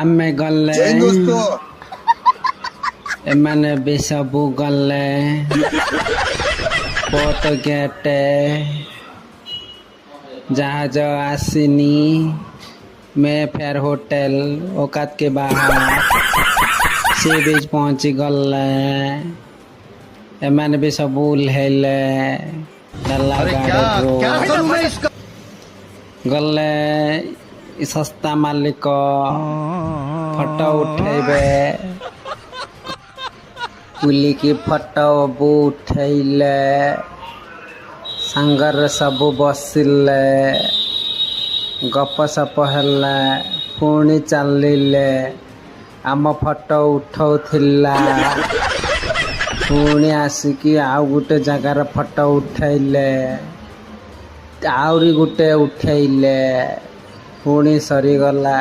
ଆମେ ଗଲେ ଜୟ ଦୋସ୍ତ ଏମାନେ ବି ସବୁ ଗଲେ ପୋର୍ଟ ଗେଟ୍ जहाज आसिनी मैं फेयर होटल औकात के बाहर सी बीच पहुँची गले एମାନେ भी सब उल्हेले डला गाड़ी गले सस्ता मालिक फटो उठेबे बुलिकी फटो उठेले सांगर सब बसिले गपसप हेले पुणी चलिले आम फटो उठौथिला पुणी आसिकी आउ गुटे जगार फटो उठेले आउरी गुटे उठेले पुणी सरीगला।